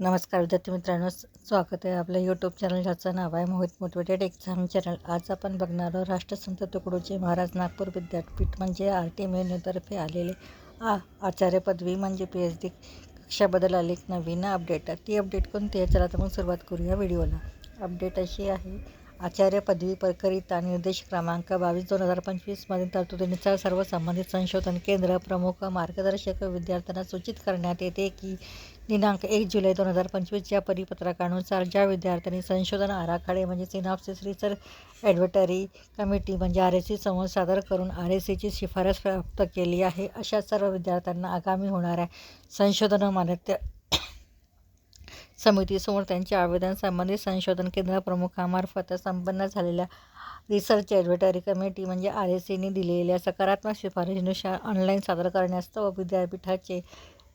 नमस्कार विद्यार्थी मित्रांनो, स्वागत आहे आपल्या यूट्यूब चॅनल, ज्याचं नाव आहे मोहित मोटिवेटेड एक्झाम चॅनल. आज आपण बघणार आहोत राष्ट्रसंत तुकडोजी महाराज नागपूर विद्यापीठ म्हणजे RTMNU आलेले आचार्य पदवी म्हणजे PhD कक्षाबद्दल आले एक नवीन अपडेट. ती अपडेट कोणती आहे? चला तर मग सुरुवात करूया व्हिडिओला. अपडेट अशी आहे, आचार्य पदवी करिता निर्देश क्रमांक 22/2025 मधील तरतुदीनुसार सर्व संबंधित संशोधन केंद्र प्रमुख मार्गदर्शक विद्यार्थ्यांना सूचित करण्यात येते की दिनांक 1 जुलै 2025 या परिपत्रकानुसार ज्या विद्यार्थ्यांनी संशोधन आराखडे म्हणजे सिनॉप्सिस रिसर्च ॲडव्हायझरी कमिटी म्हणजे RSC समोर सादर करून RSCची शिफारस प्राप्त केली आहे, अशा सर्व विद्यार्थ्यांना आगामी होणाऱ्या संशोधन मान्यता समितीसमोर त्यांचे आवेदन संबंधित संशोधन केंद्र प्रमुखामार्फत संपन्न झालेल्या रिसर्च ॲडव्हायझरी कमिटी म्हणजे RSCने दिलेल्या सकारात्मक शिफारशीनुसार ऑनलाईन सादर करण्यास व विद्यापीठाचे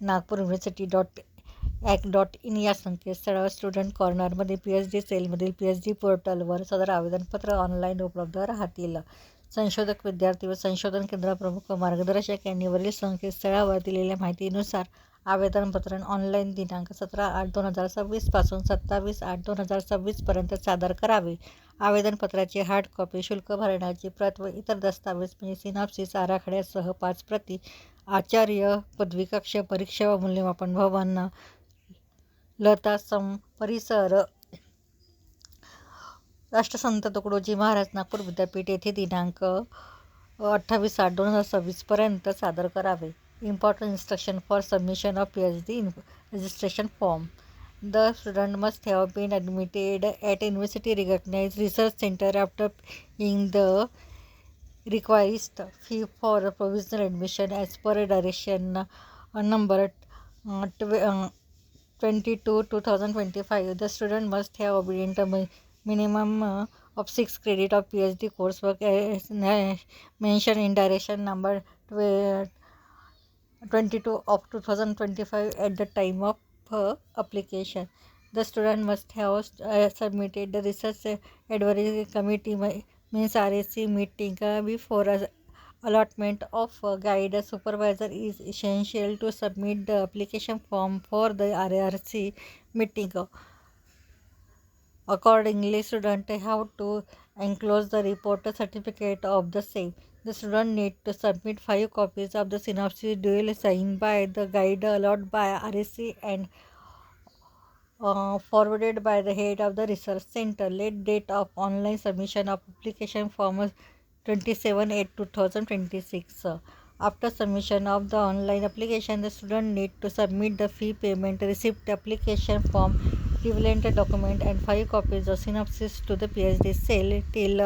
नागपूर university.ac.in या संकेतस्थळावर स्टुडंट कॉर्नरमध्ये PhD सेलमधील PhD पोर्टलवर सदर आवेदनपत्र ऑनलाईन उपलब्ध राहतील. संशोधक विद्यार्थी व संशोधन केंद्र प्रमुख मार्गदर्शक यांनी वरील संकेतस्थळावर दिलेल्या माहितीनुसार आवेदनपत्र ऑनलाईन दिनांक 17/8/2026 पासून 27/8/2026 पर्यंत सादर करावे. आवेदनपत्राची हार्ड कॉपी, शुल्क भरण्याची प्रत व इतर दस्तावेज म्हणजे सिनॉप्सिस आराखड्यासह 5 प्रती, आचार्य पदवी कक्ष, परीक्षा व मूल्यमापन भवन, लता परिसर, राष्ट्रसंत तुकडोजी महाराज नागपूर विद्यापीठ येथे दिनांक 28/8/2026 पर्यंत सादर करावे. Important instruction for submission of PhD registration form. The student must have been admitted at university recognized research center after paying the required fee for provisional admission as per direction number 22/2025. The student must have obtained a minimum of 6 credits of PhD coursework as mentioned in direction number 22/2025 at the time of application. The student must have submitted the research advisory committee means RSC meeting before allotment of guide. Supervisor is essential to submit the application form for the RSC meeting. Accordingly, students have to enclose the report certificate of the same. The student need to submit 5 copies of the synopsis duly signed by the guide allowed by RSC and forwarded by the head of the research center. Late date of online submission of application form 27/8/2026. After submission of the online application, the student need to submit the fee payment receipt, application form, equivalent document and 5 copies of synopsis to the PhD cell till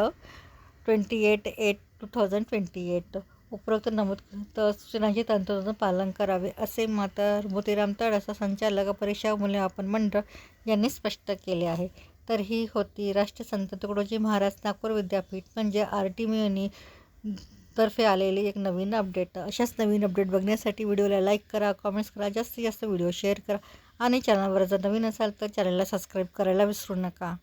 28/8/2028. उपरोक्त नमूद सूचनांचे तंतोतंत पालन करावे, असे मोतीराम तडसा, संचालक परीक्षा मूल्यमापन मंडळ यांनी स्पष्ट केले आहे. तर ही होती राष्ट्रसंत तुकडोजी महाराज नागपूर विद्यापीठ म्हणजे RTMNU तर्फे आलेली एक नवीन अपडेट. अशाच नवीन अपडेट बघण्यासाठी व्हिडिओला लाईक करा, कमेंट्स करा, जास्तीत जास्त व्हिडिओ शेअर करा आणि चॅनलवर जर नवीन असाल तर चॅनलला सबस्क्राईब करायला विसरू नका.